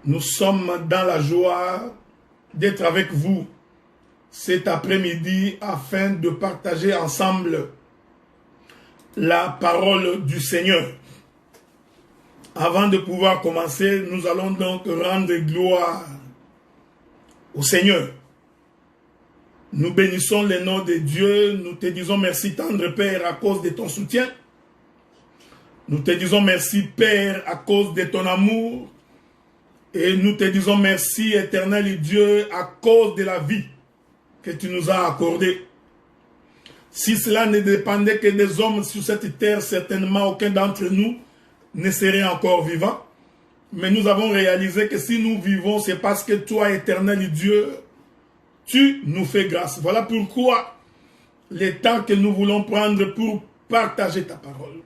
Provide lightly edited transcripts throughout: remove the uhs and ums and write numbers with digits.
Nous sommes dans la joie d'être avec vous cet après-midi afin de partager ensemble la parole du Seigneur. Avant de pouvoir commencer, nous allons donc rendre gloire au Seigneur. Nous bénissons le nom de Dieu, nous te disons merci tendre Père à cause de ton soutien. Nous te disons merci Père à cause de ton amour. Et nous te disons merci éternel Dieu à cause de la vie que tu nous as accordée. Si cela ne dépendait que des hommes sur cette terre, certainement aucun d'entre nous ne serait encore vivant. Mais nous avons réalisé que si nous vivons, c'est parce que toi, éternel Dieu, tu nous fais grâce. Voilà pourquoi le temps que nous voulons prendre pour partager ta parole,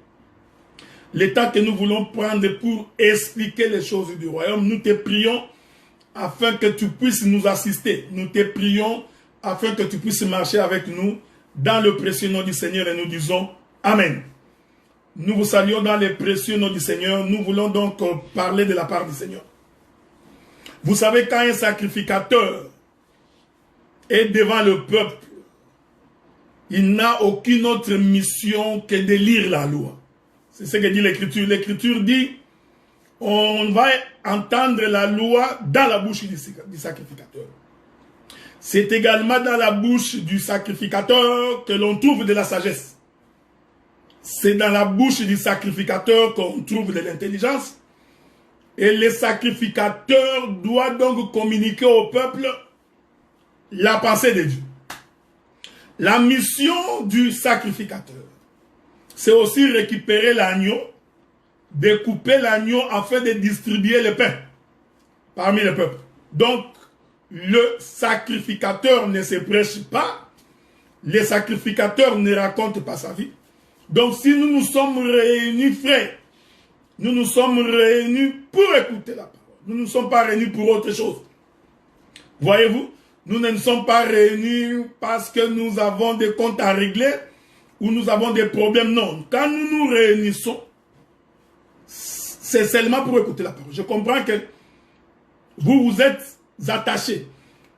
le temps que nous voulons prendre pour expliquer les choses du royaume, nous te prions afin que tu puisses nous assister. Nous te prions afin que tu puisses marcher avec nous dans le précieux nom du Seigneur et nous disons Amen. Nous vous saluons dans le précieux nom du Seigneur. Nous voulons donc parler de la part du Seigneur. Vous savez, quand un sacrificateur est devant le peuple, il n'a aucune autre mission que de lire la loi. C'est ce que dit l'Écriture. L'Écriture dit, on va entendre la loi dans la bouche du sacrificateur. C'est également dans la bouche du sacrificateur que l'on trouve de la sagesse. C'est dans la bouche du sacrificateur qu'on trouve de l'intelligence. Et le sacrificateur doit donc communiquer au peuple la pensée de Dieu. La mission du sacrificateur, c'est aussi récupérer l'agneau, découper l'agneau afin de distribuer le pain parmi le peuple. Donc, le sacrificateur ne se prêche pas, le sacrificateur ne raconte pas sa vie. Donc, si nous nous sommes réunis, frères, nous nous sommes réunis pour écouter la parole. Nous ne sommes pas réunis pour autre chose. Voyez-vous, nous ne sommes pas réunis parce que nous avons des comptes à régler ou nous avons des problèmes. Non, quand nous nous réunissons, c'est seulement pour écouter la parole. Je comprends que vous vous êtes attachés.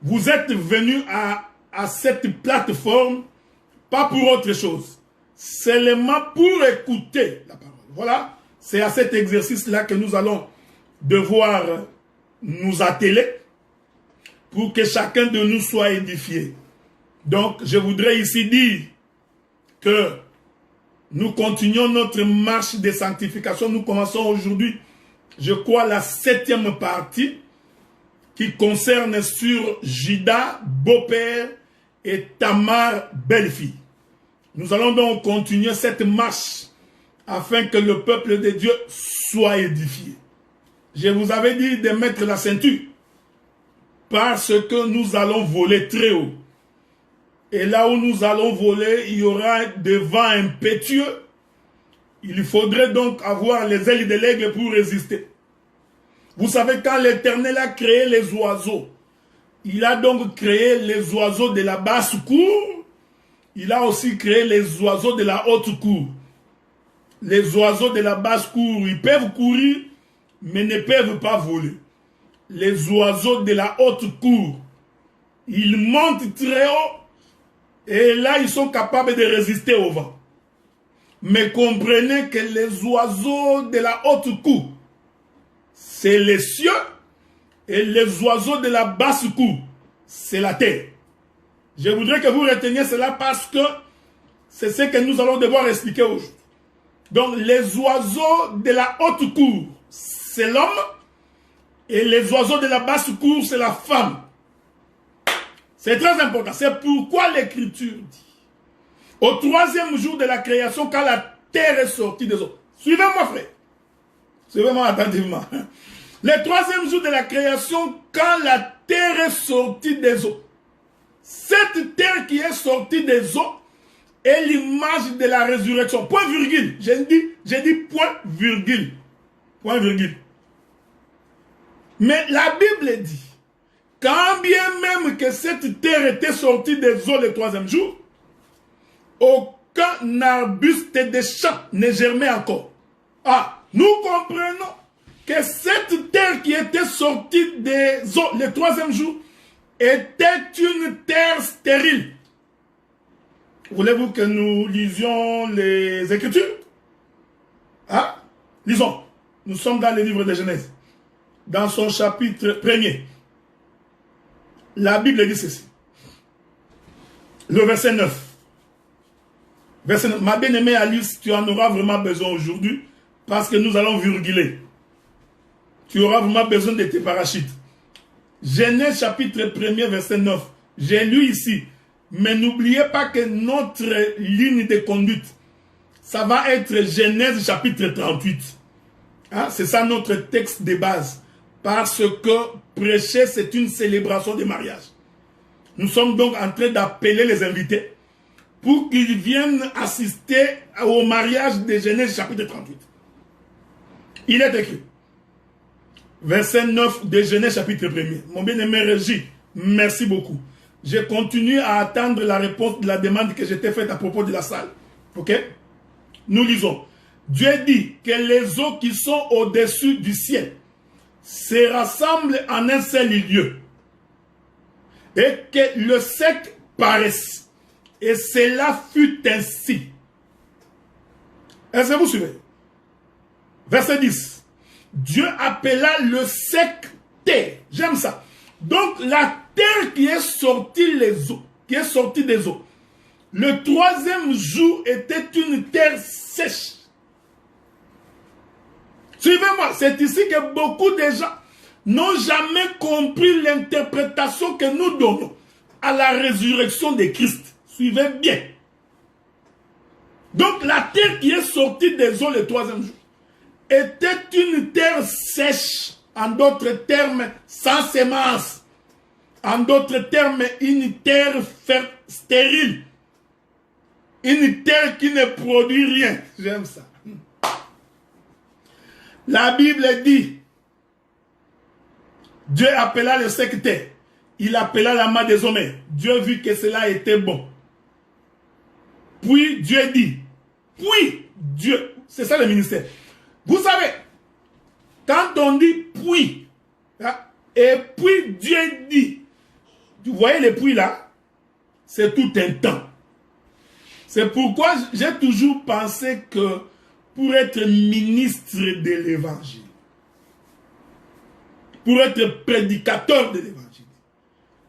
Vous êtes venus à cette plateforme, pas pour autre chose. Seulement pour écouter la parole. Voilà, c'est à cet exercice-là que nous allons devoir nous atteler pour que chacun de nous soit édifié. Donc, je voudrais ici dire que nous continuons notre marche de sanctification. Nous commençons aujourd'hui, je crois, la 7e partie qui concerne sur Juda, beau-père, et Tamar, belle-fille. Nous allons donc continuer cette marche afin que le peuple de Dieu soit édifié. Je vous avais dit de mettre la ceinture parce que nous allons voler très haut. Et là où nous allons voler, il y aura des vents impétueux. Il faudrait donc avoir les ailes de l'aigle pour résister. Vous savez, quand l'Éternel a créé les oiseaux, il a donc créé les oiseaux de la basse cour. Il a aussi créé les oiseaux de la haute cour. Les oiseaux de la basse cour, ils peuvent courir, mais ne peuvent pas voler. Les oiseaux de la haute cour, ils montent très haut, et là, ils sont capables de résister au vent. Mais comprenez que les oiseaux de la haute cour, c'est les cieux, et les oiseaux de la basse cour, c'est la terre. Je voudrais que vous reteniez cela parce que c'est ce que nous allons devoir expliquer aujourd'hui. Donc, les oiseaux de la haute cour, c'est l'homme, et les oiseaux de la basse cour, c'est la femme. C'est très important. C'est pourquoi l'Écriture dit, au 3e jour de la création, quand la terre est sortie des eaux. Suivez-moi, frère. Suivez-moi attentivement. Le 3e jour de la création, quand la terre est sortie des eaux. Cette terre qui est sortie des eaux est l'image de la résurrection. Point virgule. J'ai dit point virgule. Point virgule. Mais la Bible dit, quand bien même que cette terre était sortie des eaux le 3e jour, aucun arbuste des champs ne germait encore. Ah, nous comprenons que cette terre qui était sortie sortie des eaux, le troisième jour, était une terre stérile. Voulez-vous que nous lisions les Écritures? Hein? Lisons. Nous sommes dans le livre de Genèse. Dans son chapitre 1er. La Bible dit ceci. Le verset 9. Verset 9. Ma bien-aimée Alice, tu en auras vraiment besoin aujourd'hui parce que nous allons virguler. Tu auras vraiment besoin de tes parachites. Genèse chapitre 1er, verset 9. J'ai lu ici. Mais n'oubliez pas que notre ligne de conduite, ça va être Genèse chapitre 38. Hein? C'est ça notre texte de base. Parce que prêcher, c'est une célébration de mariage. Nous sommes donc en train d'appeler les invités pour qu'ils viennent assister au mariage de Genèse chapitre 38. Il est écrit. Verset 9 de Genèse chapitre 1er. Mon bien-aimé Régis, merci beaucoup. Je continue à attendre la réponse de la demande que je t'ai faite à propos de la salle. Ok? Nous lisons. Dieu dit que les eaux qui sont au-dessus du ciel se rassemblent en un seul lieu. Et que le sec paraisse. Et cela fut ainsi. Est-ce que vous suivez? Verset 10. Dieu appela le sec terre. J'aime ça. Donc la terre qui est sortie des eaux. Le troisième jour était une terre sèche. Suivez-moi, c'est ici que beaucoup de gens n'ont jamais compris l'interprétation que nous donnons à la résurrection de Christ. Suivez bien. Donc la terre qui est sortie des eaux le troisième jour était une terre sèche, en d'autres termes, sans semence. En d'autres termes, une terre stérile. Une terre qui ne produit rien. J'aime ça. La Bible dit, Dieu appela le sec terre. Il appela la main des hommes. Dieu vit que cela était bon. Puis Dieu dit, puis Dieu, c'est ça le ministère. Vous savez, quand on dit puis, hein, et puis Dieu dit, vous voyez les puis là, c'est tout un temps. C'est pourquoi j'ai toujours pensé que pour être ministre de l'évangile, pour être prédicateur de l'évangile,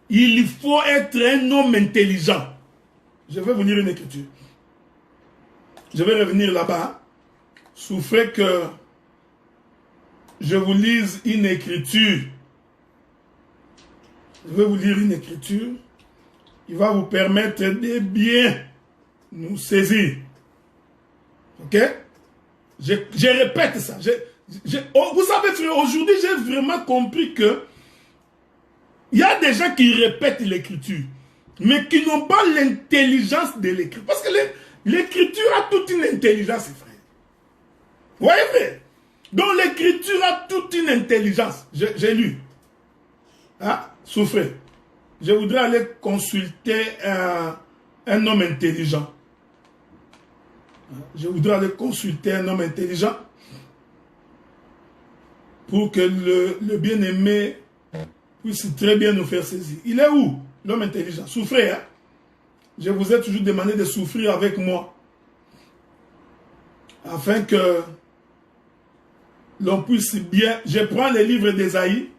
il faut être un homme intelligent. Je vais vous lire une écriture. Je vais revenir là-bas. Souffrez que je vous lise une écriture. Je vais vous lire une écriture. Il va vous permettre de bien nous saisir. Ok? Je répète ça. Vous savez, frère, aujourd'hui, j'ai vraiment compris que il y a des gens qui répètent l'écriture, mais qui n'ont pas l'intelligence de l'écriture. Parce que l'écriture a toute une intelligence, frère. Vous voyez, frère? Donc l'écriture a toute une intelligence. J'ai lu. Ah, souffrez. Je voudrais aller consulter un homme intelligent. Je voudrais aller consulter un homme intelligent pour que le bien-aimé puisse très bien nous faire saisir. Il est où, l'homme intelligent? Souffrez, hein? Je vous ai toujours demandé de souffrir avec moi afin que l'on puisse bien... Je prends les livres d'Ésaïe.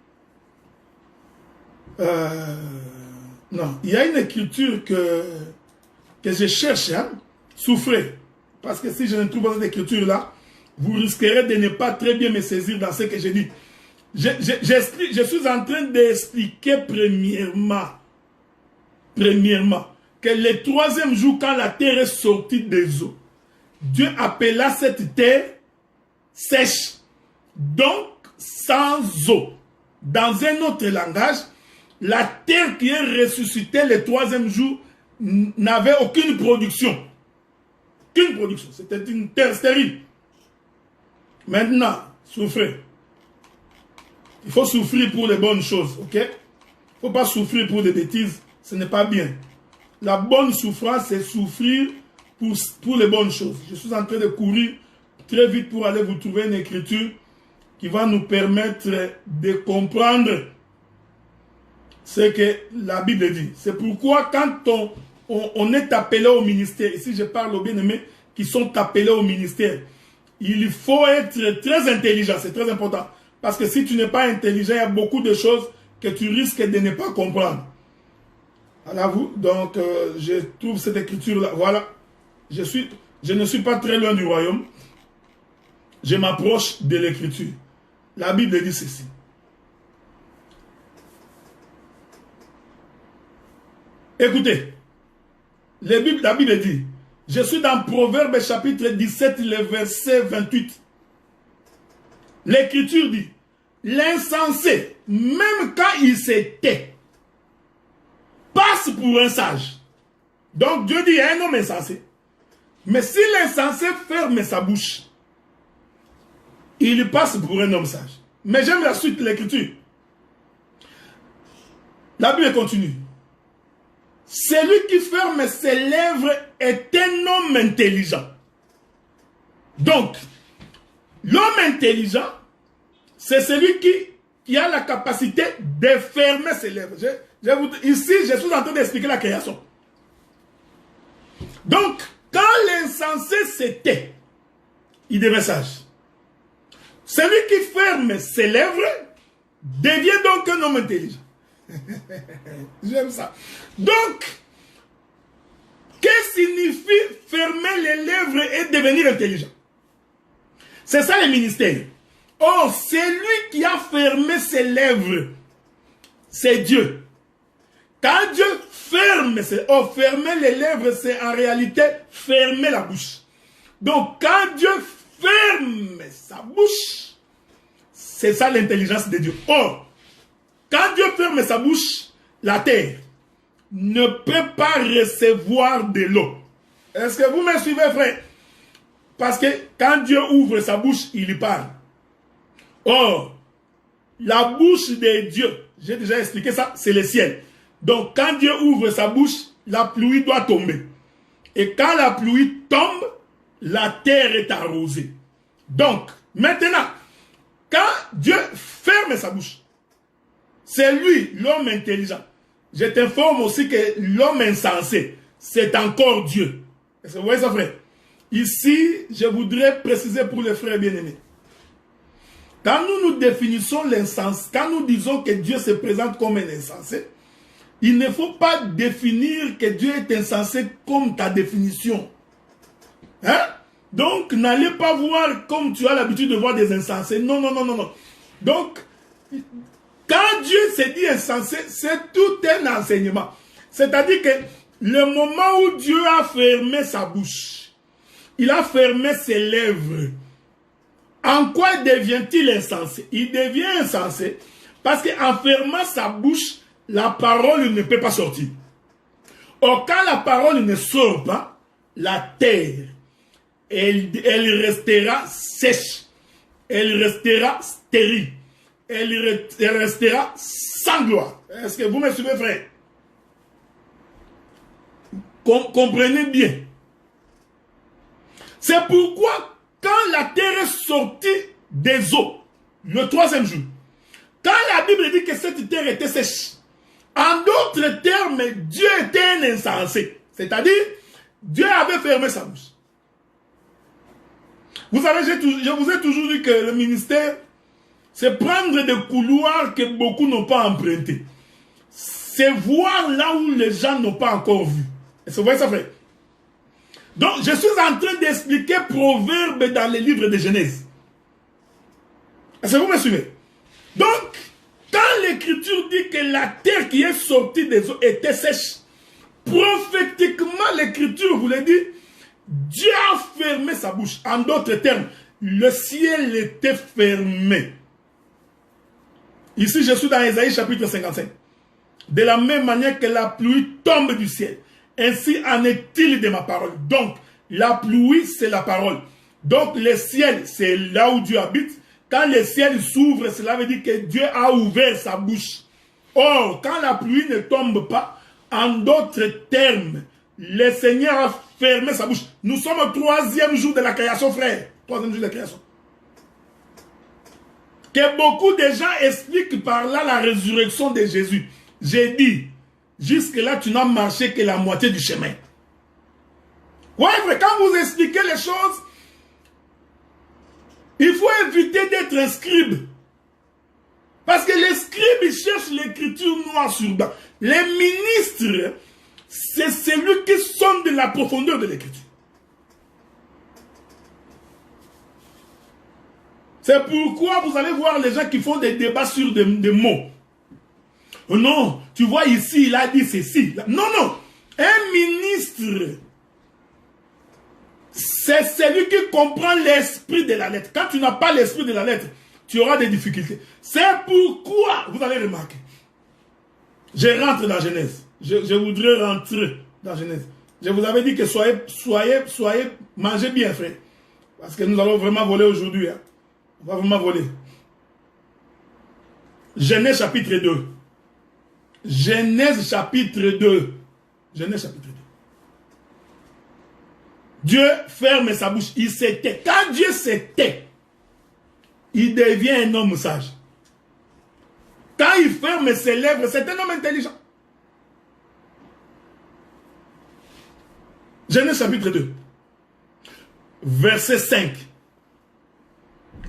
Non, il y a une écriture que je cherche, hein? Souffrez. Parce que si je ne trouve pas cette écriture-là, vous risquerez de ne pas très bien me saisir dans ce que je dis. Je suis en train d'expliquer premièrement, que le troisième jour, quand la terre est sortie des eaux, Dieu appela cette terre sèche, donc sans eau. Dans un autre langage, la terre qui est ressuscitée le troisième jour n'avait aucune production. Aucune production. C'était une terre stérile. Maintenant, souffrez. Il faut souffrir pour les bonnes choses, ok? Il ne faut pas souffrir pour des bêtises. Ce n'est pas bien. La bonne souffrance, c'est souffrir pour les bonnes choses. Je suis en train de courir très vite pour aller vous trouver une écriture qui va nous permettre de comprendre ce que la Bible dit. C'est pourquoi quand on est appelé au ministère, ici je parle aux bien-aimés qui sont appelés au ministère, il faut être très intelligent, c'est très important. Parce que si tu n'es pas intelligent, il y a beaucoup de choses que tu risques de ne pas comprendre. Alors vous, donc je trouve cette écriture-là, voilà, je ne suis pas très loin du royaume, je m'approche de l'écriture. La Bible dit ceci. Écoutez, la Bible dit, je suis dans Proverbe chapitre 17, le verset 28. L'écriture dit, l'insensé, même quand il se tait, passe pour un sage. Donc Dieu dit, un homme insensé. Mais si l'insensé ferme sa bouche, il passe pour un homme sage. Mais j'aime la suite de l'écriture. La Bible continue. Celui qui ferme ses lèvres est un homme intelligent. Donc, l'homme intelligent, c'est celui qui a la capacité de fermer ses lèvres. Ici, je suis en train d'expliquer la création. Donc, quand l'insensé se tait, il devient sage. Celui qui ferme ses lèvres devient donc un homme intelligent. J'aime ça. Donc, que signifie fermer les lèvres et devenir intelligent? C'est ça le ministère. Or, celui qui a fermé ses lèvres, c'est Dieu. Quand Dieu ferme les lèvres, c'est en réalité fermer la bouche. Donc, quand Dieu ferme sa bouche, c'est ça l'intelligence de Dieu. Or, quand Dieu ferme sa bouche, la terre ne peut pas recevoir de l'eau. Est-ce que vous me suivez, frère? Parce que quand Dieu ouvre sa bouche, il y parle. Or, la bouche de Dieu, j'ai déjà expliqué ça, c'est le ciel. Donc, quand Dieu ouvre sa bouche, la pluie doit tomber. Et quand la pluie tombe, la terre est arrosée. Donc, maintenant, quand Dieu ferme sa bouche, c'est lui, l'homme intelligent. Je t'informe aussi que l'homme insensé, c'est encore Dieu. Est-ce que vous voyez ça, frère? Ici, je voudrais préciser pour les frères bien-aimés. Quand nous définissons l'insensé, quand nous disons que Dieu se présente comme un insensé, il ne faut pas définir que Dieu est insensé comme ta définition. Hein? Donc, n'allez pas voir comme tu as l'habitude de voir des insensés. Non, non, non, non, non. Donc, quand Dieu se dit insensé, c'est tout un enseignement. C'est-à-dire que le moment où Dieu a fermé sa bouche, il a fermé ses lèvres, en quoi devient-il insensé? Il devient insensé parce qu'en fermant sa bouche, la parole ne peut pas sortir. Or, quand la parole ne sort pas, la terre, elle restera sèche, elle restera stérile, elle restera sans gloire. Est-ce que vous me suivez, frère? Comprenez bien. C'est pourquoi, quand la terre est sortie des eaux, le troisième jour, quand la Bible dit que cette terre était sèche, en d'autres termes, Dieu était un insensé. C'est-à-dire, Dieu avait fermé sa bouche. Vous savez, je vous ai toujours dit que le ministère, c'est prendre des couloirs que beaucoup n'ont pas empruntés. C'est voir là où les gens n'ont pas encore vu. Est-ce que vous voyez ça, frère? Donc, je suis en train d'expliquer Proverbe dans les livres de Genèse. Est-ce que vous me suivez? Donc, quand l'écriture dit que la terre qui est sortie des eaux était sèche, prophétiquement l'écriture vous l'a dit, Dieu a fermé sa bouche. En d'autres termes, le ciel était fermé. Ici, je suis dans Ésaïe chapitre 55. De la même manière que la pluie tombe du ciel, ainsi en est-il de ma parole. Donc, la pluie, c'est la parole. Donc, le ciel, c'est là où Dieu habite. Quand le ciel s'ouvre, cela veut dire que Dieu a ouvert sa bouche. Or, quand la pluie ne tombe pas, en d'autres termes, le Seigneur a fermé sa bouche. Nous sommes au troisième jour de la création, frère. Troisième jour de la création. que beaucoup de gens expliquent par là la résurrection de Jésus. J'ai dit, jusque-là, tu n'as marché que la moitié du chemin. Ouais, mais quand vous expliquez les choses, il faut éviter d'être un scribe. Parce que les scribes, ils cherchent l'écriture noire sur blanc. Les ministres, c'est celui qui sonde la profondeur de l'écriture. C'est pourquoi vous allez voir les gens qui font des débats sur des mots. Non, tu vois ici, il a dit ceci. Non, non. Un ministre, c'est celui qui comprend l'esprit de la lettre. Quand tu n'as pas l'esprit de la lettre, tu auras des difficultés. C'est pourquoi, vous allez remarquer, je rentre dans Genèse. Je voudrais rentrer dans Genèse. Je vous avais dit que mangez bien, frère. Parce que nous allons vraiment voler aujourd'hui. Hein. On va vraiment voler. Genèse chapitre 2. Genèse chapitre 2. Genèse chapitre 2. Dieu ferme sa bouche. Il se tait. Quand Dieu se tait, il devient un homme sage. Quand il ferme ses lèvres, c'est un homme intelligent. Genèse chapitre 2. Verset 5.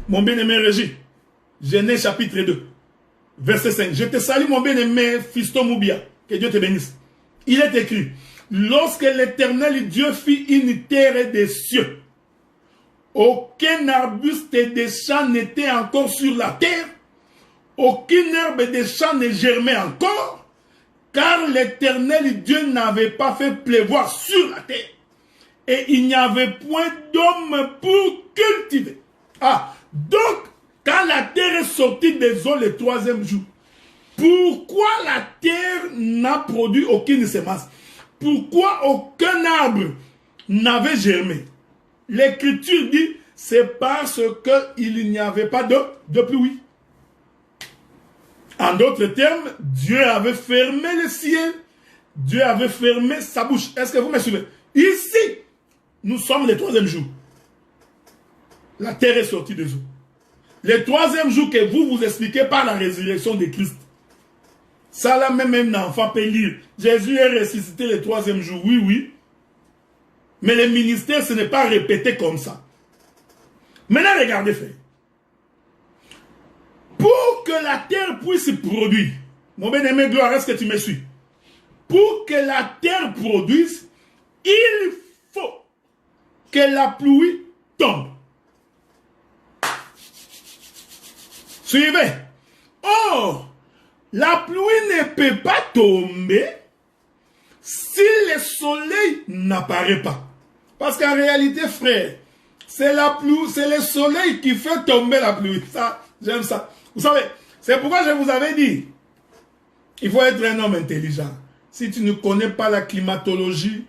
Mon bien-aimé Régis. Genèse chapitre 2. Verset 5. Je te salue mon bien-aimé Fiston Moubia. Que Dieu te bénisse. Il est écrit. Lorsque l'Éternel Dieu fit une terre et des cieux, aucun arbuste des champs n'était encore sur la terre, aucune herbe des champs ne germait encore, car l'Éternel Dieu n'avait pas fait pleuvoir sur la terre, et il n'y avait point d'homme pour cultiver. Ah, donc, quand la terre est sortie des eaux le troisième jour, pourquoi la terre n'a produit aucune semence? Pourquoi aucun arbre n'avait germé? L'Écriture dit, c'est parce qu'il n'y avait pas de pluie. En d'autres termes, Dieu avait fermé le ciel. Dieu avait fermé sa bouche. Est-ce que vous me suivez? Ici, nous sommes le troisième jour. La terre est sortie des eaux. Le troisième jour que vous expliquez par la résurrection de Christ. Ça là, même un enfant peut lire. Jésus est ressuscité le troisième jour. Oui, oui. Mais le ministère, ce n'est pas répété comme ça. Maintenant, regardez, frère. Pour que la terre puisse produire, mon bien-aimé Gloire, est-ce que tu me suis? Pour que la terre produise, il faut que la pluie tombe. Suivez. Or, la pluie ne peut pas tomber si le soleil n'apparaît pas. Parce qu'en réalité, frère, c'est la pluie, c'est le soleil qui fait tomber la pluie. Ça, j'aime ça. Vous savez, c'est pourquoi je vous avais dit, il faut être un homme intelligent. Si tu ne connais pas la climatologie,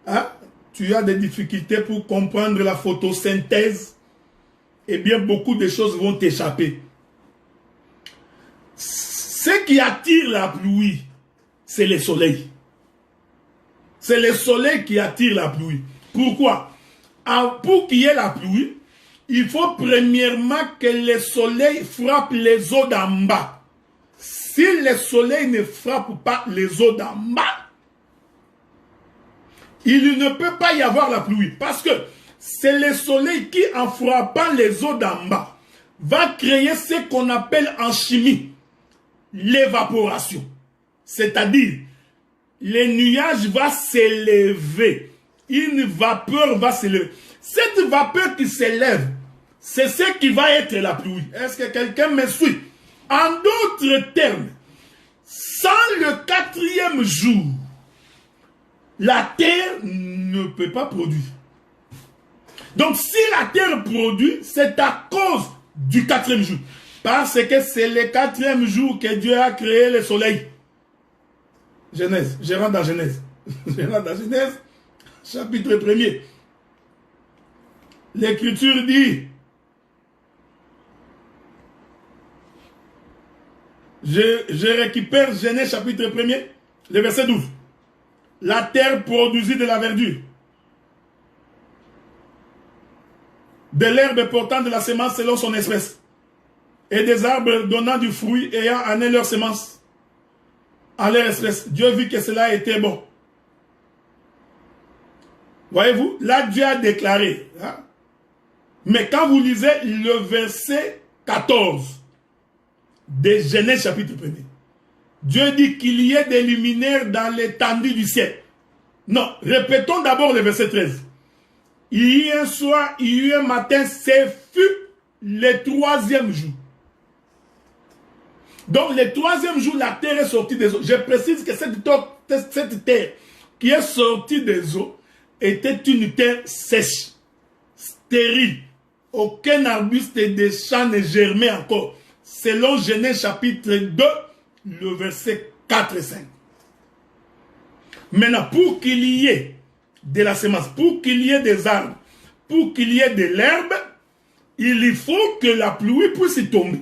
hein, tu as des difficultés pour comprendre la photosynthèse, eh bien, beaucoup de choses vont t'échapper. Ce qui attire la pluie, c'est le soleil. C'est le soleil qui attire la pluie. Pourquoi? Pour qu'il y ait la pluie, il faut premièrement que le soleil frappe les eaux d'en bas. Si le soleil ne frappe pas les eaux d'en bas, il ne peut pas y avoir la pluie. Parce que c'est le soleil qui, en frappant les eaux d'en bas, va créer ce qu'on appelle en chimie l'évaporation. C'est-à-dire, le nuage va s'élever. Une vapeur va s'élever. Cette vapeur qui s'élève, c'est ce qui va être la pluie. Est-ce que quelqu'un me suit? En d'autres termes, sans le quatrième jour, la terre ne peut pas produire. Donc si la terre produit, c'est à cause du quatrième jour. Parce que c'est le quatrième jour que Dieu a créé le soleil. Genèse, je rentre dans Genèse. Je rentre dans Genèse, chapitre 1er. L'Écriture dit, je récupère Genèse chapitre 1er, le verset 12. La terre produisit de la verdure, de l'herbe portant de la semence selon son espèce. et des arbres donnant du fruit ayant en eux leur semence en leur espèce. Dieu vit que cela était bon. Voyez-vous, là Dieu a déclaré. Hein? Mais quand vous lisez le verset 14 de Genèse chapitre 1er, Dieu dit qu'il y ait des luminaires dans l'étendue du ciel. Non, répétons d'abord le verset 13. Il y eut un soir, il y eut un matin, ce fut le 3e jour. Donc le 3e jour, la terre est sortie des eaux. Je précise que cette terre qui est sortie des eaux était une terre sèche, stérile. Aucun arbuste des champs ne germait encore. Selon Genèse chapitre 2, le verset 4 et 5. Maintenant, pour qu'il y ait de la semence, pour qu'il y ait des arbres, pour qu'il y ait de l'herbe, il faut que la pluie puisse y tomber.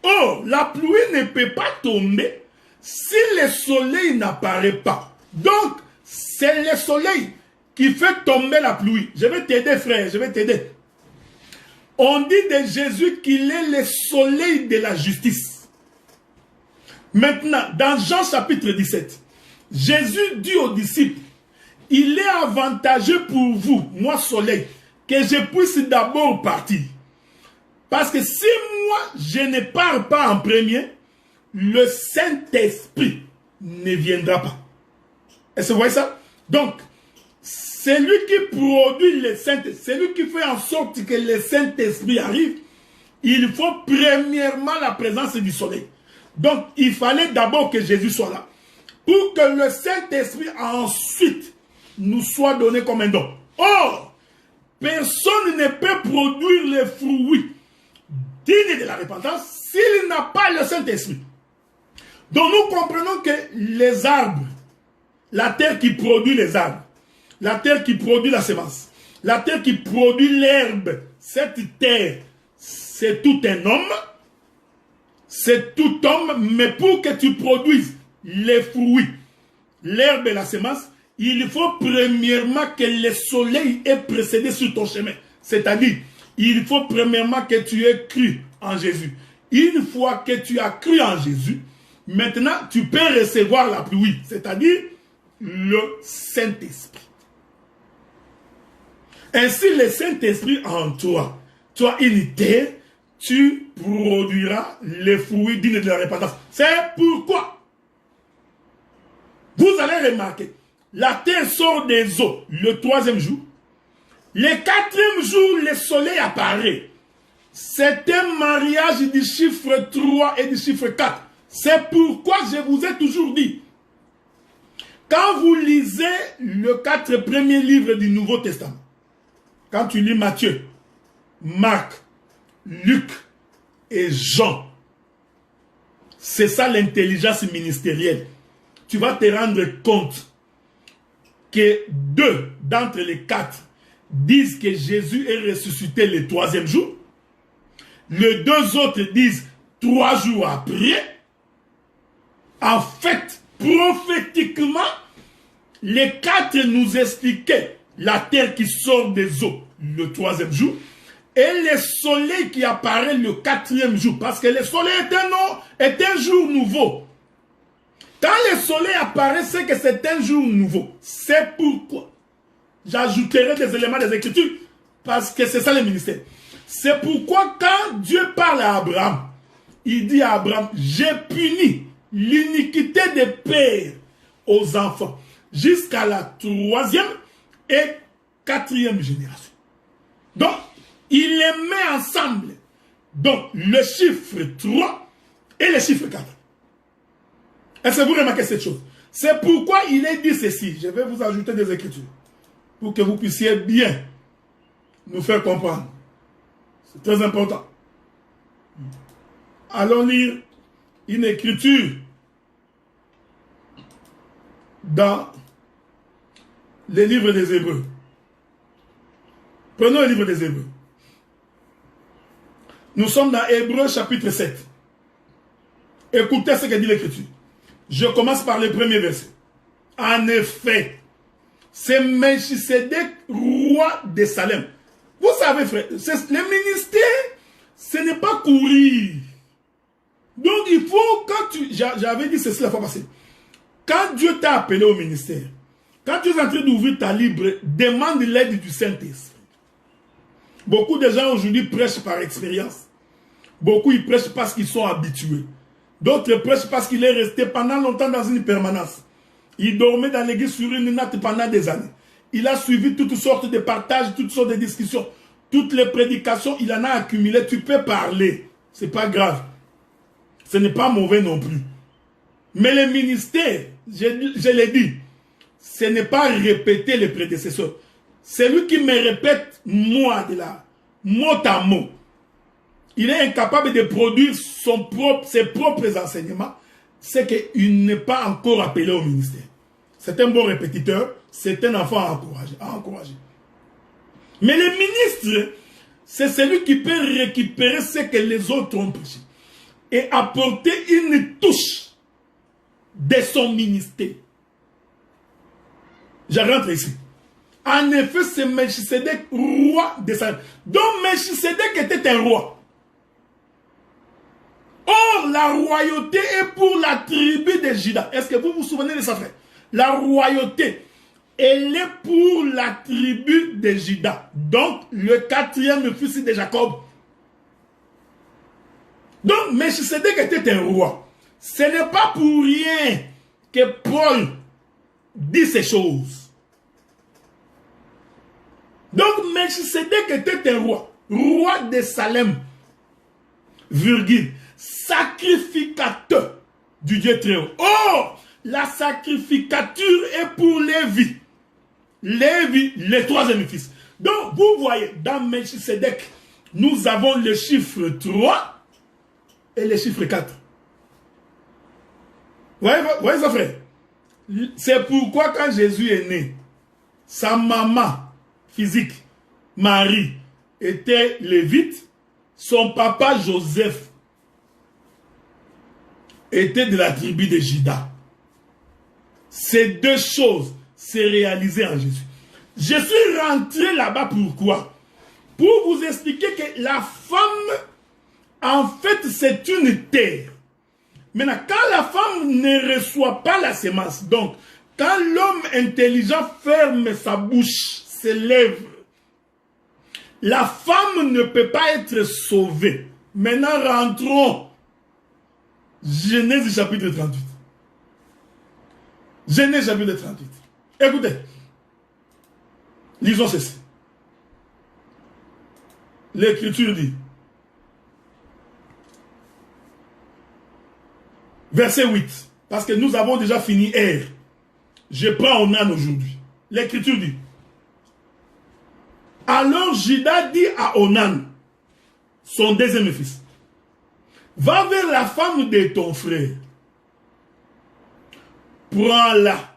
Or, la pluie ne peut pas tomber si le soleil n'apparaît pas. Donc, c'est le soleil qui fait tomber la pluie. Je vais t'aider, frère, je vais t'aider. On dit de Jésus qu'il est le soleil de la justice. Maintenant, dans Jean chapitre 17, Jésus dit aux disciples, il est avantageux pour vous, moi soleil, que je puisse d'abord partir. Parce que si moi je ne pars pas en premier, le Saint-Esprit ne viendra pas. Est-ce que vous voyez ça? Donc, c'est lui qui produit le Saint-Esprit, c'est lui qui fait en sorte que le Saint-Esprit arrive. Il faut premièrement la présence du soleil. Donc, il fallait d'abord que Jésus soit là. Pour que le Saint-Esprit ensuite nous soit donné comme un don. Or, personne ne peut produire les fruits dignes de la repentance s'il n'a pas le Saint-Esprit. Donc nous comprenons que les arbres, la terre qui produit les arbres, la terre qui produit la semence, la terre qui produit l'herbe, cette terre, c'est tout un homme, c'est tout homme, mais pour que tu produises les fruits, l'herbe et la semence, il faut premièrement que le soleil ait précédé sur ton chemin. C'est-à-dire, il faut premièrement que tu aies cru en Jésus. Une fois que tu as cru en Jésus, maintenant tu peux recevoir la pluie, c'est-à-dire le Saint-Esprit. Ainsi, le Saint-Esprit en toi, tu as une terre, tu produiras les fruits dignes de la repentance. C'est pourquoi vous allez remarquer, la terre sort des eaux le 3e jour. Le 4e jour, le soleil apparaît. C'est un mariage du chiffre 3 et du chiffre 4. C'est pourquoi je vous ai toujours dit, quand vous lisez le 4 premiers livres du Nouveau Testament, quand tu lis Matthieu, Marc, Luc et Jean, c'est ça l'intelligence ministérielle. Tu vas te rendre compte que 2 d'entre les 4 disent que Jésus est ressuscité le 3e jour. Les 2 autres disent 3 jours après. En fait, prophétiquement, les 4 nous expliquaient la terre qui sort des eaux le 3e jour et le soleil qui apparaît le 4e jour. Parce que le soleil est un jour nouveau. Quand le soleil apparaît, c'est que c'est un jour nouveau. C'est pourquoi j'ajouterai des éléments des Écritures, parce que c'est ça le ministère. C'est pourquoi quand Dieu parle à Abraham, il dit à Abraham, j'ai puni l'iniquité des pères aux enfants jusqu'à la 3e et 4e génération. Donc, il les met ensemble. Donc, le chiffre 3 et le chiffre 4. Est-ce que vous remarquez cette chose? C'est pourquoi il est dit ceci. Je vais vous ajouter des Écritures pour que vous puissiez bien nous faire comprendre. C'est très important. Allons lire une écriture dans les livres des Hébreux. Prenons le livre des Hébreux. Nous sommes dans Hébreux chapitre 7. Écoutez ce que dit l'écriture. Je commence par le premier verset. En effet, c'est Melchisedec, roi de Salem. Vous savez, frère, le ministère ce n'est pas courir. Donc il faut, quand tu... J'avais dit ceci la fois passée. Quand Dieu t'a appelé au ministère, quand tu es en train d'ouvrir ta libre, demande l'aide du Saint-Esprit. Beaucoup de gens aujourd'hui prêchent par expérience. Beaucoup ils prêchent parce qu'ils sont habitués. D'autres prêchent parce qu'il est resté pendant longtemps dans une permanence. Il dormait dans l'église sur une natte pendant des années. Il a suivi toutes sortes de partages, toutes sortes de discussions. Toutes les prédications, il en a accumulé. Tu peux parler. C'est pas grave. Ce n'est pas mauvais non plus. Mais le ministère, je l'ai dit, ce n'est pas répéter les prédécesseurs. C'est lui qui me répète, moi, de là, mot à mot. Il est incapable de produire ses propres enseignements. C'est qu'il n'est pas encore appelé au ministère. C'est un bon répétiteur, c'est un enfant à encourager. Mais le ministre, c'est celui qui peut récupérer ce que les autres ont prêché et apporter une touche de son ministère. Je rentre ici. En effet, c'est Melchisedec, roi de Salem. Donc Melchisedec était un roi. Or, la royauté est pour la tribu de Juda. Est-ce que vous vous souvenez de ça, frère? La royauté, elle est pour la tribu de Juda. Donc, le quatrième fils de Jacob. Donc, Melchisedec était un roi. Ce n'est pas pour rien que Paul dit ces choses. Donc, Melchisedec était un roi. Roi de Salem. Virgule. Sacrificateur du Dieu très haut. Or, la sacrificature est pour Lévi. Lévi, le troisième fils. Donc, vous voyez, dans Melchisedec, nous avons le chiffre 3 et le chiffre 4. Vous voyez ça, frère? C'est pourquoi quand Jésus est né, sa maman physique, Marie, était lévite, son papa Joseph était de la tribu de Juda. Ces deux choses s'est réalisées en Jésus. Je suis rentré là-bas pourquoi? Pour vous expliquer que la femme, en fait, c'est une terre. Maintenant, quand la femme ne reçoit pas la semence, donc, quand l'homme intelligent ferme sa bouche, ses lèvres, la femme ne peut pas être sauvée. Maintenant, rentrons. Genèse chapitre 38. Genèse chapitre 38. Écoutez. Lisons ceci. L'Écriture dit. Verset 8. Parce que nous avons déjà fini R. Je prends Onan aujourd'hui. L'Écriture dit. Alors Juda dit à Onan, son deuxième fils, va vers la femme de ton frère. Prends-la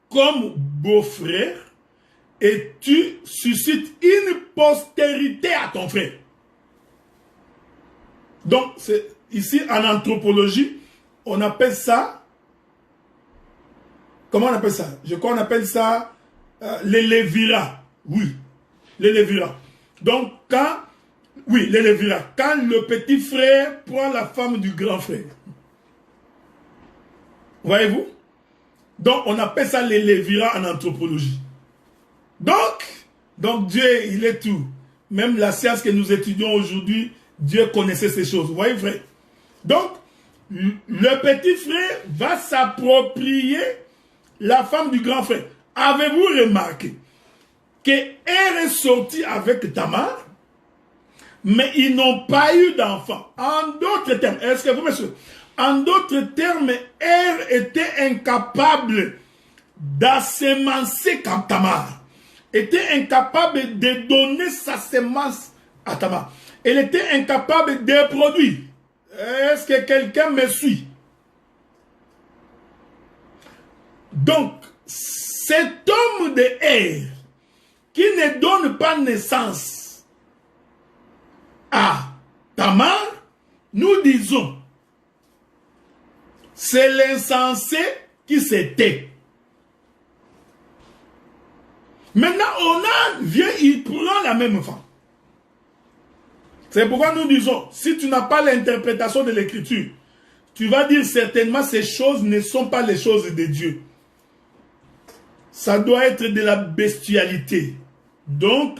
comme beau-frère et tu suscites une postérité à ton frère. Donc, ici en anthropologie, on appelle ça, comment on appelle ça? Je crois qu'on appelle ça les léviras. Oui, les léviras. Donc, les léviras. Quand le petit frère prend la femme du grand frère. Voyez-vous? Donc, on appelle ça les léviras en anthropologie. Donc Dieu, il est tout. Même la science que nous étudions aujourd'hui, Dieu connaissait ces choses. Vous voyez, frère? Donc, le petit frère va s'approprier la femme du grand frère. Avez-vous remarqué qu'elle est sortie avec Tamar, mais ils n'ont pas eu d'enfant? En d'autres termes, est-ce que vous me suivez? En d'autres termes, elle était incapable d'assemencer comme Tamar. Était incapable de donner sa semence à Tamar. Elle était incapable de produire. Est-ce que quelqu'un me suit? Donc, cet homme de Er qui ne donne pas naissance à Tamar, nous disons, c'est l'insensé qui se tait. Maintenant, Onan vient, il prend la même femme. C'est pourquoi nous disons, si tu n'as pas l'interprétation de l'écriture, tu vas dire certainement ces choses ne sont pas les choses de Dieu. Ça doit être de la bestialité. Donc,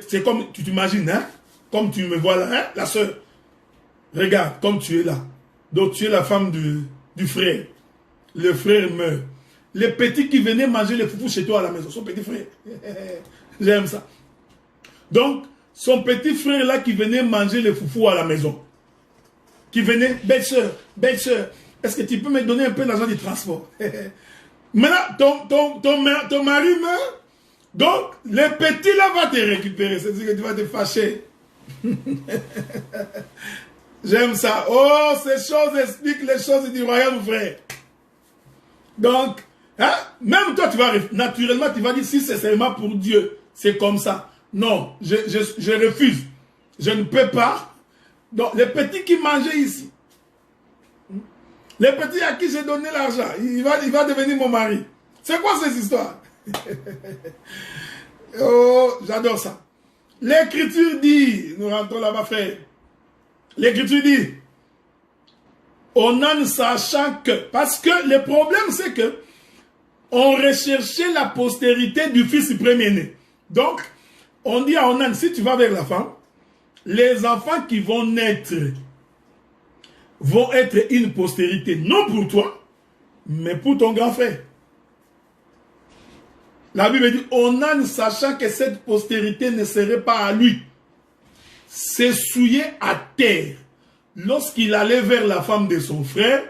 c'est comme, tu t'imagines, hein? Comme tu me vois là, hein? La sœur. Regarde, comme tu es là. Donc, tu es la femme du frère. Le frère meurt. Les petits qui venaient manger les foufous chez toi à la maison, son petit frère. J'aime ça. Donc, son petit frère là qui venait manger les foufous à la maison. Qui venait, belle sœur, est-ce que tu peux me donner un peu d'argent du transport? Maintenant, ton mari meurt. Donc, le petit là va te récupérer. C'est-à-dire que tu vas te fâcher. J'aime ça. Oh, ces choses expliquent les choses du royaume, frère. Donc, hein, même toi, naturellement, tu vas dire, si c'est seulement pour Dieu, c'est comme ça. Non, je refuse. Je ne peux pas. Donc, les petits qui mangeaient ici, les petits à qui j'ai donné l'argent, il va devenir mon mari. C'est quoi ces histoires? Oh, j'adore ça. L'écriture dit, nous rentrons là-bas, frère. L'écriture dit, on en sachant que, parce que le problème c'est que, on recherchait la postérité du fils premier-né. Donc, on dit à Onan, si tu vas vers la femme, les enfants qui vont naître vont être une postérité, non pour toi, mais pour ton grand frère. La Bible dit, Onan, sachant que cette postérité ne serait pas à lui, s'est souillé à terre lorsqu'il allait vers la femme de son frère,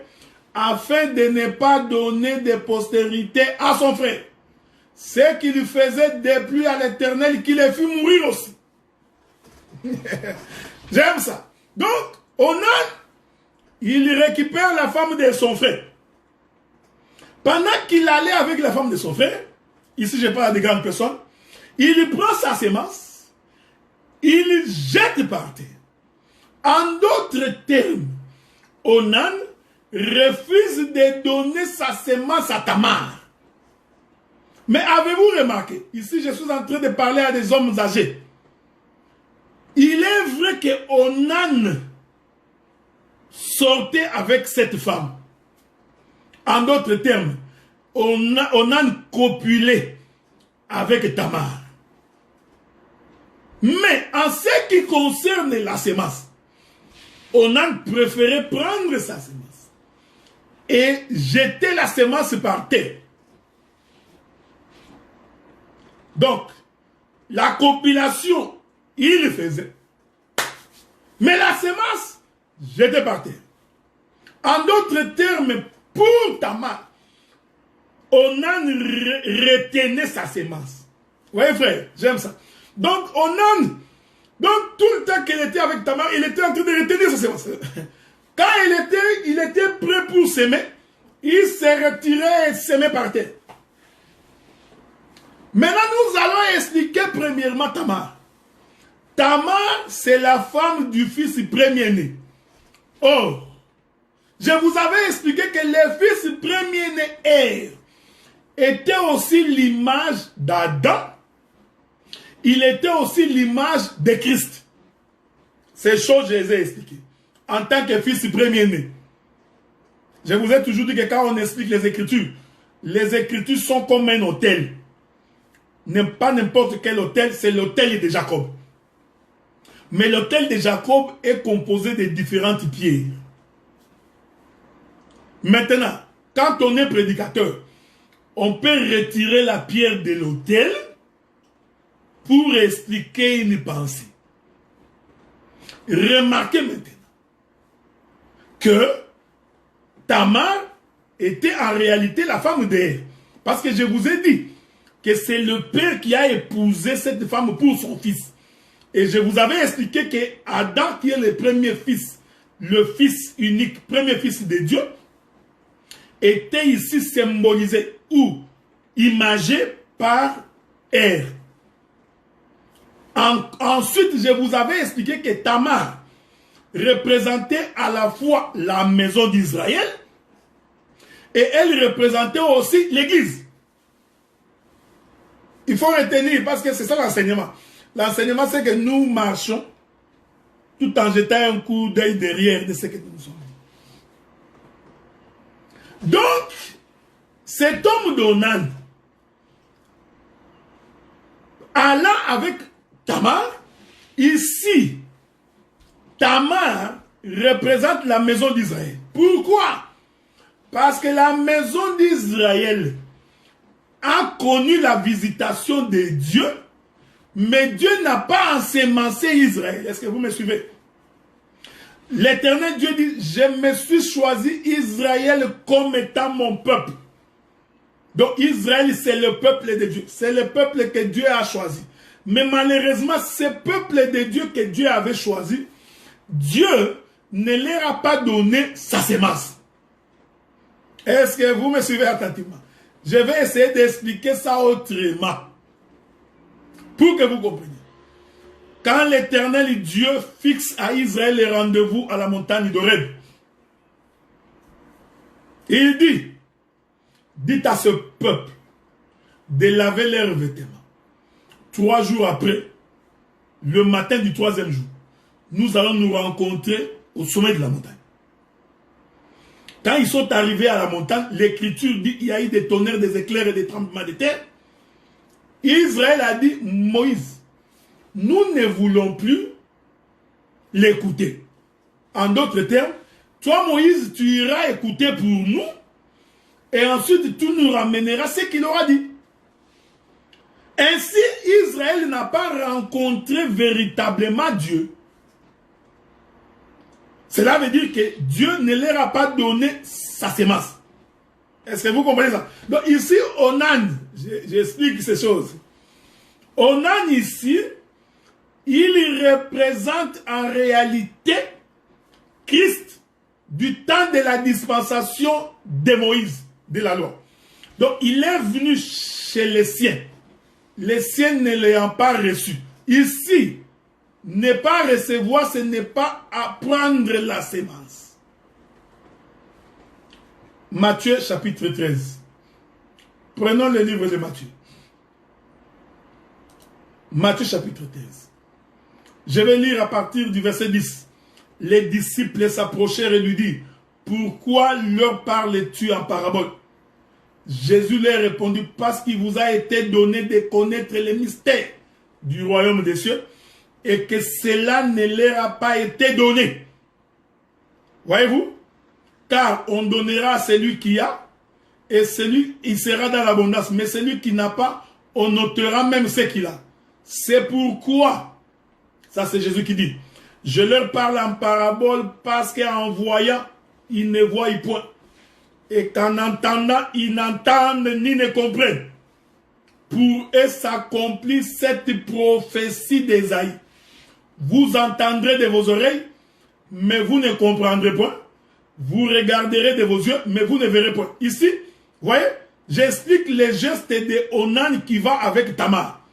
afin de ne pas donner de postérité à son frère. Ce qu'il faisait déplu à l'Éternel, qu'il les fit mourir aussi. J'aime ça. Donc, Onan, il récupère la femme de son frère. Pendant qu'il allait avec la femme de son frère, ici je parle de grandes personnes, il prend sa sémence, il jette par terre. En d'autres termes, Onan refuse de donner sa sémence à Tamar. Mais avez-vous remarqué, ici je suis en train de parler à des hommes âgés. Il est vrai que Onan sortait avec cette femme. En d'autres termes, Onan copulait avec Tamar. Mais en ce qui concerne la sémence, Onan préférait prendre sa sémence et jeter la sémence par terre. Donc, la copulation, il le faisait. Mais la sémence, jetée par terre. En d'autres termes, pour Tamar, Onan retenait sa sémence. Vous voyez, frère, j'aime ça. Donc, Onan, donc tout le temps qu'il était avec Tamar, il était en train de retenir sa sémence. Quand il était prêt pour s'aimer, il s'est retiré et s'aimait par terre. Maintenant, nous allons expliquer premièrement Tamar. Tamar, c'est la femme du fils premier-né. Oh, je vous avais expliqué que le fils premier-né Er était aussi l'image d'Adam. Il était aussi l'image de Christ. Ces choses, je les ai expliquées. En tant que fils premier-né. Je vous ai toujours dit que quand on explique les Écritures sont comme un hôtel. Pas n'importe quel hôtel, c'est l'hôtel de Jacob. Mais l'hôtel de Jacob est composé de différentes pierres. Maintenant, quand on est prédicateur, on peut retirer la pierre de l'hôtel pour expliquer une pensée. Remarquez maintenant que Tamar était en réalité la femme d'Er. Parce que je vous ai dit que c'est le père qui a épousé cette femme pour son fils. Et je vous avais expliqué que Adam, qui est le premier fils, le fils unique, premier fils de Dieu, était ici symbolisé ou imagé par Er. Ensuite, je vous avais expliqué que Tamar représentait à la fois la maison d'Israël et elle représentait aussi l'église. Il faut retenir parce que c'est ça l'enseignement. L'enseignement, c'est que nous marchons tout en jetant un coup d'œil derrière de ce que nous sommes. Donc, cet homme d'Onan, allant avec Tamar, ici, Tamar représente la maison d'Israël. Pourquoi? Parce que la maison d'Israël a connu la visitation de Dieu, mais Dieu n'a pas ensemencé Israël. Est-ce que vous me suivez? L'Éternel Dieu dit, je me suis choisi Israël comme étant mon peuple. Donc Israël, c'est le peuple de Dieu. C'est le peuple que Dieu a choisi. Mais malheureusement, ce peuple de Dieu que Dieu avait choisi, Dieu ne leur a pas donné sa semence. Est-ce que vous me suivez attentivement? Je vais essayer d'expliquer ça autrement. Pour que vous compreniez. Quand l'Éternel Dieu fixe à Israël les rendez-vous à la montagne d'Horeb, il dit, dites à ce peuple de laver leurs vêtements. 3 jours après, le matin du 3e jour, nous allons nous rencontrer au sommet de la montagne. Quand ils sont arrivés à la montagne, l'Écriture dit qu'il y a eu des tonnerres, des éclairs et des tremblements de terre. Israël a dit, Moïse, nous ne voulons plus l'écouter. En d'autres termes, toi Moïse, tu iras écouter pour nous et ensuite tu nous ramèneras ce qu'il aura dit. Ainsi, Israël n'a pas rencontré véritablement Dieu. Cela veut dire que Dieu ne leur a pas donné sa semence. Est-ce que vous comprenez ça? Donc ici, Onan, j'explique ces choses. Onan ici, il représente en réalité Christ du temps de la dispensation de Moïse, de la loi. Donc il est venu chez les siens. Les siens ne l'ayant pas reçu. Ici, ne pas recevoir, ce n'est pas apprendre la sémence. Matthieu chapitre 13. Prenons le livre de Matthieu. Matthieu chapitre 13. Je vais lire à partir du verset 10. Les disciples s'approchèrent et lui dirent, pourquoi leur parles-tu en parabole? Jésus leur répondit, parce qu'il vous a été donné de connaître les mystères du royaume des cieux et que cela ne leur a pas été donné. Voyez-vous? Car on donnera à celui qui a et celui, il sera dans l'abondance. Mais celui qui n'a pas, on notera même ce qu'il a. C'est pourquoi, ça c'est Jésus qui dit, je leur parle en parabole parce qu'en voyant, ils ne voient point. Et qu'en entendant, ils n'entendent ni ne comprennent. Pour eux s'accomplit cette prophétie d'Ésaïe. Vous entendrez de vos oreilles, mais vous ne comprendrez point. Vous regarderez de vos yeux, mais vous ne verrez point. Ici, vous voyez, j'explique les gestes de Onan qui va avec Tamar.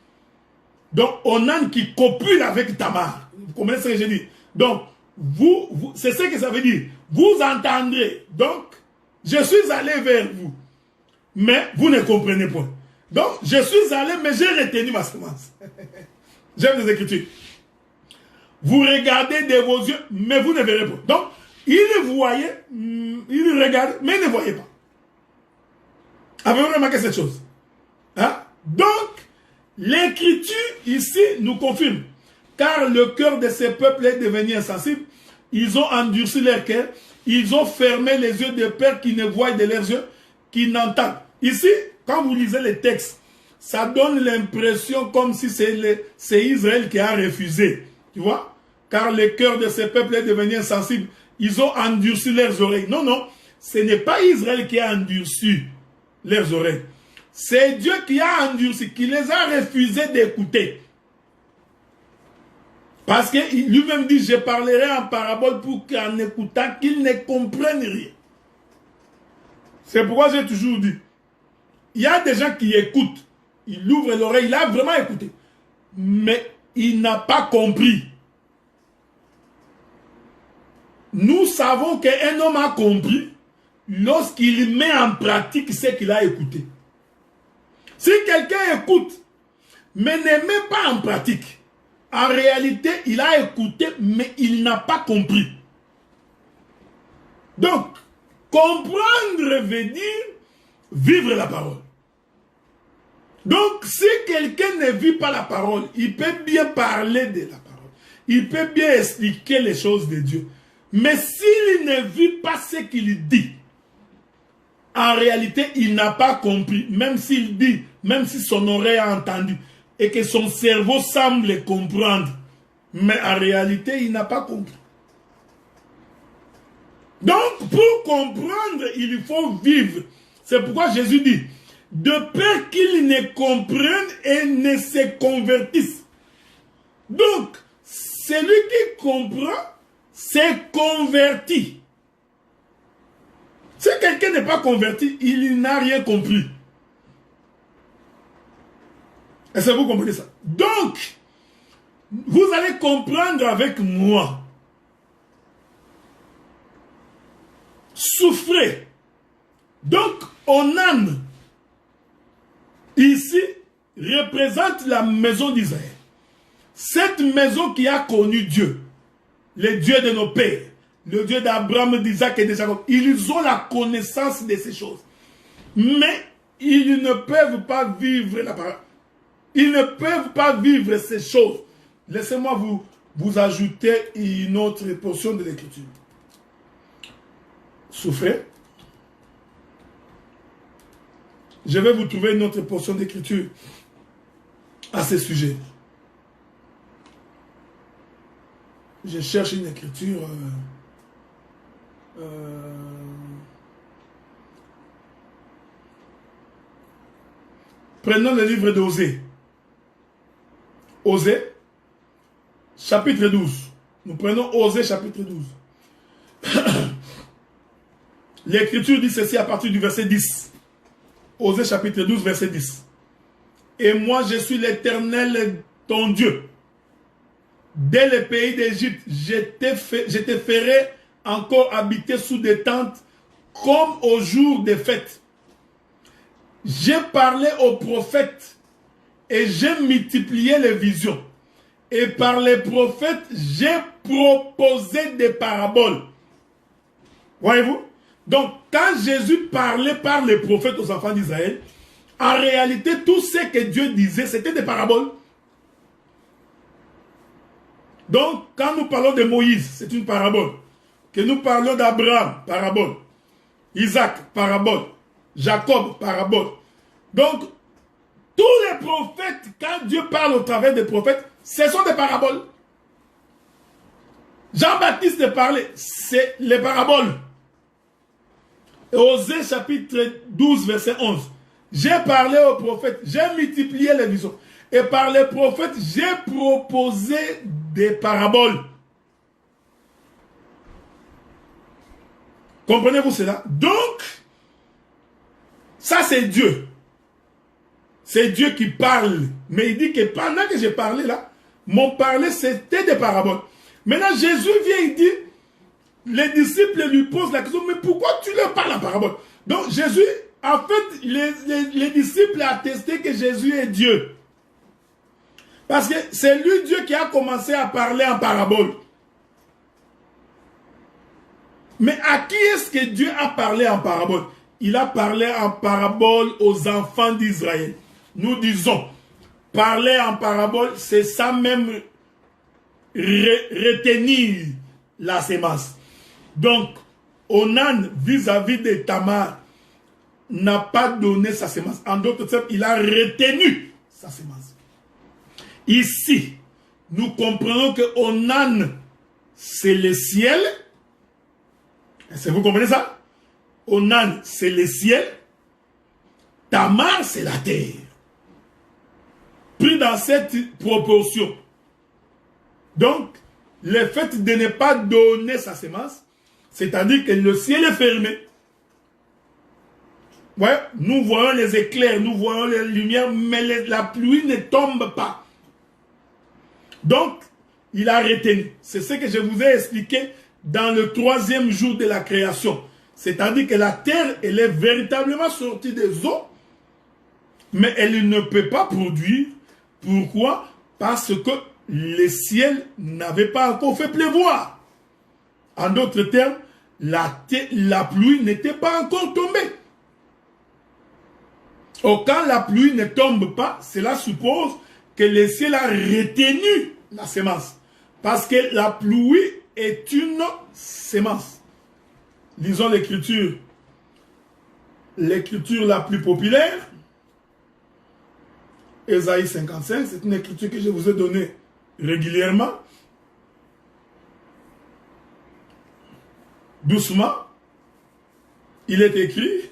Donc, Onan qui copule avec Tamar. Vous comprenez ce que je dis? Donc, vous c'est ce que ça veut dire. Vous entendrez. Donc, je suis allé vers vous, mais vous ne comprenez pas. Donc, je suis allé, mais j'ai retenu ma semence. J'aime les Écritures. Vous regardez de vos yeux, mais vous ne verrez pas. Donc, il voyait, il regardait, mais il ne voyait pas. Avez-vous remarqué cette chose? Hein? Donc, l'Écriture ici nous confirme. Car le cœur de ces peuples est devenu insensible. Ils ont endurci leur cœur. Ils ont fermé les yeux de peur qui ne voient de leurs yeux, qui n'entendent. Ici, quand vous lisez les textes, ça donne l'impression comme si c'est Israël qui a refusé. Tu vois? Car le cœur de ces peuples est devenu insensible. Ils ont endurci leurs oreilles. Non, non. Ce n'est pas Israël qui a endurci leurs oreilles. C'est Dieu qui a endurci, qui les a refusés d'écouter. Parce que lui-même dit, je parlerai en parabole pour qu'en écoutant, qu'ils ne comprennent rien. C'est pourquoi j'ai toujours dit, il y a des gens qui écoutent, il ouvre l'oreille, il a vraiment écouté, mais il n'a pas compris. Nous savons qu'un homme a compris lorsqu'il met en pratique ce qu'il a écouté. Si quelqu'un écoute, mais ne met pas en pratique, En réalité, il a écouté, mais il n'a pas compris. Donc, comprendre veut dire vivre la parole. Donc, si quelqu'un ne vit pas la parole, il peut bien parler de la parole. Il peut bien expliquer les choses de Dieu. Mais s'il ne vit pas ce qu'il dit, en réalité, il n'a pas compris. Même s'il dit, même si son oreille a entendu, et que son cerveau semble comprendre, mais en réalité, il n'a pas compris. Donc, pour comprendre, il faut vivre. C'est pourquoi Jésus dit, de peur qu'ils ne comprennent et ne se convertissent. Donc, celui qui comprend, s'est converti. Si quelqu'un n'est pas converti, il n'a rien compris. Est-ce que vous comprenez ça? Donc, vous allez comprendre avec moi. Souffrez. Donc, Onan, ici, représente la maison d'Israël. Cette maison qui a connu Dieu, le Dieu de nos pères, le Dieu d'Abraham, d'Isaac et de Jacob. Ils ont la connaissance de ces choses. Mais ils ne peuvent pas vivre la parole. Ils ne peuvent pas vivre ces choses. Laissez-moi vous ajouter une autre portion de l'Écriture. Souffrez. Je vais vous trouver une autre portion d'Écriture à ce sujet. Je cherche une écriture. Prenons le livre d'Osée. Osée, chapitre 12. Nous prenons Osée, chapitre 12. L'écriture dit ceci à partir du verset 10. Osée, chapitre 12, verset 10. Et moi, je suis l'Éternel, ton Dieu. Dès le pays d'Égypte, je te ferai encore habiter sous des tentes comme au jour des fêtes. J'ai parlé aux prophètes et j'ai multiplié les visions. Et par les prophètes, j'ai proposé des paraboles. Voyez-vous? Donc, quand Jésus parlait par les prophètes aux enfants d'Israël, en réalité, tout ce que Dieu disait, c'était des paraboles. Donc, quand nous parlons de Moïse, c'est une parabole. Que nous parlons d'Abraham, parabole. Isaac, parabole. Jacob, parabole. Donc, tous les prophètes, quand Dieu parle au travers des prophètes, ce sont des paraboles. Jean-Baptiste parlait, c'est les paraboles. Osée chapitre 12, verset 11. J'ai parlé aux prophètes, j'ai multiplié les visions. Et par les prophètes, j'ai proposé des paraboles. Comprenez-vous cela? Donc, ça c'est Dieu. C'est Dieu qui parle. Mais il dit que pendant que j'ai parlé là, mon parler c'était des paraboles. Maintenant, Jésus vient, il dit, les disciples lui posent la question, mais pourquoi tu leur parles en parabole? Donc, Jésus, en fait, les disciples attestaient que Jésus est Dieu. Parce que c'est lui, Dieu, qui a commencé à parler en parabole. Mais à qui est-ce que Dieu a parlé en parabole? Il a parlé en parabole aux enfants d'Israël. Nous disons, parler en parabole, c'est ça même retenir la sémence. Donc, Onan, vis-à-vis de Tamar, n'a pas donné sa sémence. En d'autres termes, il a retenu sa sémence. Ici, nous comprenons que Onan, c'est le ciel. Est-ce que vous comprenez ça? Onan, c'est le ciel. Tamar, c'est la terre. Pris dans cette proportion. Donc, le fait de ne pas donner sa sémence, c'est-à-dire que le ciel est fermé. Ouais, nous voyons les éclairs, nous voyons les lumières, mais la pluie ne tombe pas. Donc, il a retenu. C'est ce que je vous ai expliqué dans le 3e jour de la création. C'est-à-dire que la terre, elle est véritablement sortie des eaux, mais elle ne peut pas produire. Pourquoi? Parce que le ciel n'avait pas encore fait pleuvoir. En d'autres termes, la pluie n'était pas encore tombée. Or, quand la pluie ne tombe pas, cela suppose que le ciel a retenu la semence. Parce que la pluie est une semence. Lisons l'écriture la plus populaire, Ésaïe 55, c'est une écriture que je vous ai donnée régulièrement. Doucement, il est écrit,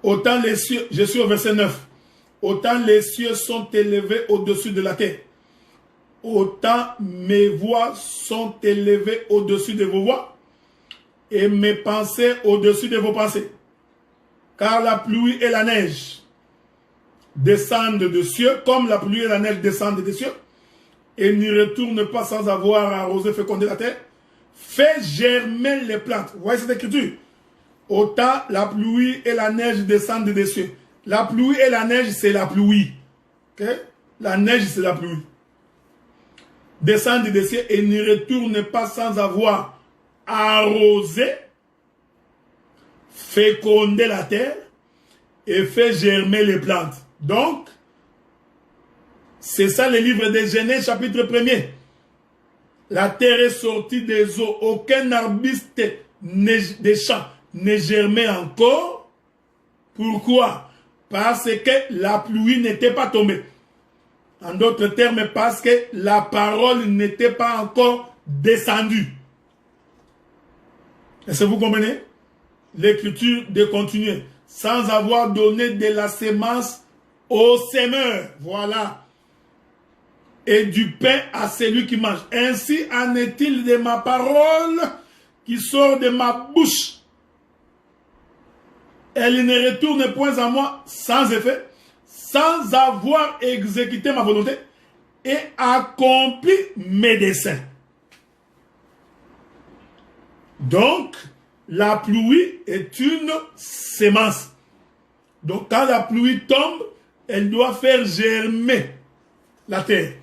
autant les cieux, je suis au verset 9, autant les cieux sont élevés au-dessus de la terre, autant mes voix sont élevées au-dessus de vos voix, et mes pensées au-dessus de vos pensées. Car la pluie et la neige descendent des cieux, comme la pluie et la neige descendent des cieux, et n'y retournent pas sans avoir arrosé, fécondé la terre, fait germer les plantes. Vous voyez cette écriture? Autant la pluie et la neige descendent des cieux. La pluie et la neige, c'est la pluie. Okay? La neige, c'est la pluie. Descendent des cieux et n'y retournent pas sans avoir arrosé, fécondé la terre et fait germer les plantes. Donc, c'est ça le livre de Genèse, chapitre 1er. La terre est sortie des eaux. Aucun arbuste des champs ne germait encore. Pourquoi? Parce que la pluie n'était pas tombée. En d'autres termes, parce que la parole n'était pas encore descendue. Est-ce que vous comprenez? L'écriture de continuer. Sans avoir donné de la semence au semeur. Voilà. Et du pain à celui qui mange. Ainsi en est-il de ma parole qui sort de ma bouche. Elle ne retourne point à moi sans effet, sans avoir exécuté ma volonté et accompli mes desseins. Donc, la pluie est une semence. Donc, quand la pluie tombe, elle doit faire germer la terre.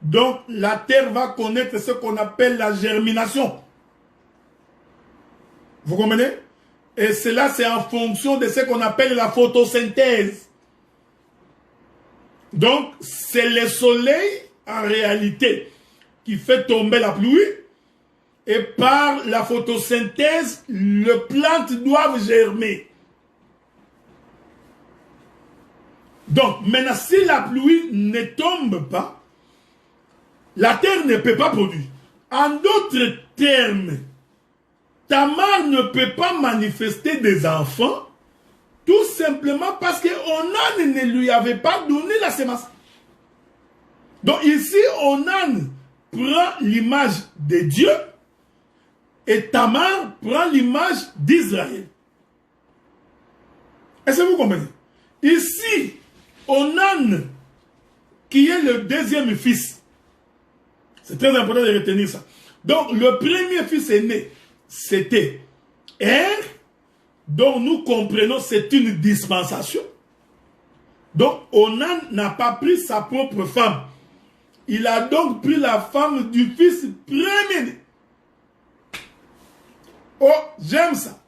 Donc, la terre va connaître ce qu'on appelle la germination. Vous comprenez? Et cela, c'est en fonction de ce qu'on appelle la photosynthèse. Donc, c'est le soleil, en réalité, qui fait tomber la pluie. Et par la photosynthèse, les plantes doivent germer. Donc, maintenant, si la pluie ne tombe pas, la terre ne peut pas produire. En d'autres termes, Tamar ne peut pas manifester des enfants, tout simplement parce que Onan ne lui avait pas donné la semence. Donc ici, Onan prend l'image de Dieu et Tamar prend l'image d'Israël. Est-ce que vous comprenez? Ici, Onan, qui est le deuxième fils, c'est très important de retenir ça. Donc le premier fils aîné, c'était dont nous comprenons c'est une dispensation. Donc Onan n'a pas pris sa propre femme. Il a donc pris la femme du fils premier-né. Oh, j'aime ça.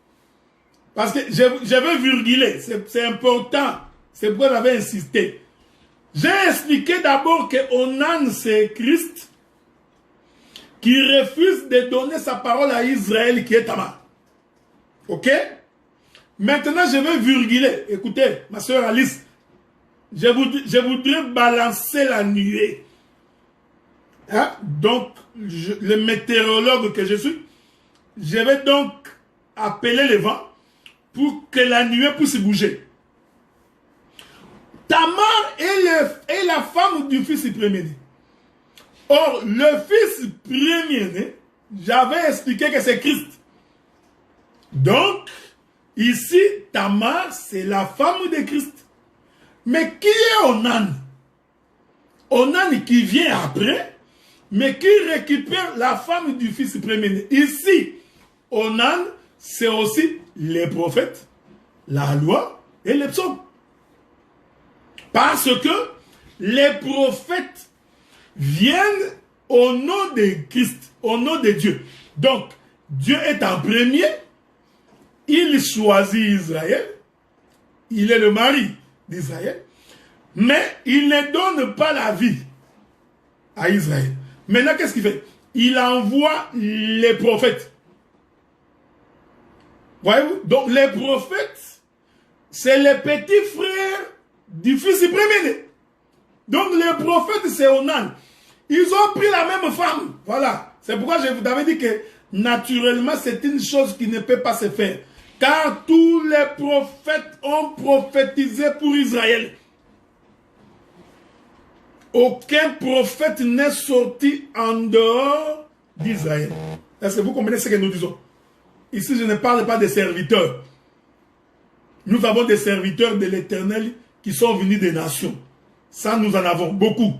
Parce que je veux virguler. C'est important. C'est pourquoi j'avais insisté. J'ai expliqué d'abord que Onan c'est Christ qui refuse de donner sa parole à Israël qui est Tamar. Ok? Maintenant, je vais virguler. Écoutez, ma soeur Alice, je voudrais balancer la nuée. Hein? Donc, le météorologue que je suis, je vais donc appeler le vent pour que la nuée puisse bouger. Tamar est la femme du fils premier-né. Or, le fils premier-né, j'avais expliqué que c'est Christ. Donc, ici, Tamar, c'est la femme de Christ. Mais qui est Onan? Onan qui vient après, mais qui récupère la femme du fils premier-né. Ici, Onan, c'est aussi les prophètes, la loi et les psaumes. Parce que les prophètes viennent au nom de Christ, au nom de Dieu. Donc, Dieu est en premier, il choisit Israël, il est le mari d'Israël, mais il ne donne pas la vie à Israël. Maintenant, qu'est-ce qu'il fait? Il envoie les prophètes. Voyez-vous? Donc, les prophètes, c'est les petits frères du fils du premier-né. Donc, les prophètes, c'est Onan. Ils ont pris la même femme. Voilà. C'est pourquoi je vous avais dit que, naturellement, c'est une chose qui ne peut pas se faire. Car tous les prophètes ont prophétisé pour Israël. Aucun prophète n'est sorti en dehors d'Israël. Est-ce que vous comprenez ce que nous disons? Ici, je ne parle pas des serviteurs. Nous avons des serviteurs de l'Éternel qui sont venus des nations. Ça, nous en avons beaucoup.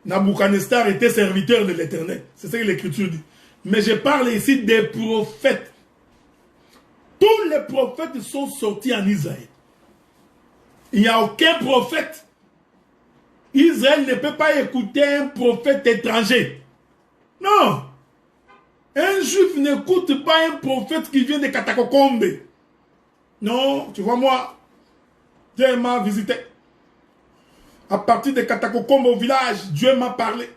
Nabuchodonosor était serviteur de l'Éternel. C'est ce que l'Écriture dit. Mais je parle ici des prophètes. Tous les prophètes sont sortis en Israël. Il n'y a aucun prophète. Israël ne peut pas écouter un prophète étranger. Non. Un juif n'écoute pas un prophète qui vient de Katakokombe. Non, tu vois moi, Dieu m'a visité. À partir de Katakokombe au village, Dieu m'a parlé.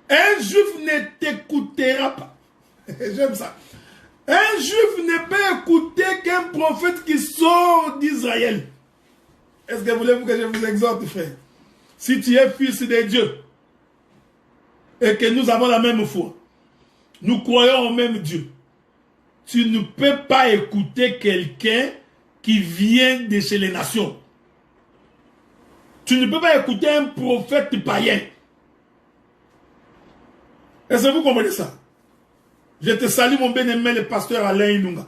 Un juif ne t'écoutera pas. J'aime ça. Un juif ne peut écouter qu'un prophète qui sort d'Israël. Est-ce que voulez-vous que je vous exhorte, frère? Si tu es fils de Dieu et que nous avons la même foi, nous croyons au même Dieu, tu ne peux pas écouter quelqu'un qui vient de chez les nations. Tu ne peux pas écouter un prophète païen. Est-ce que vous comprenez ça? Je te salue, mon bien-aimé, le pasteur Alain Inunga.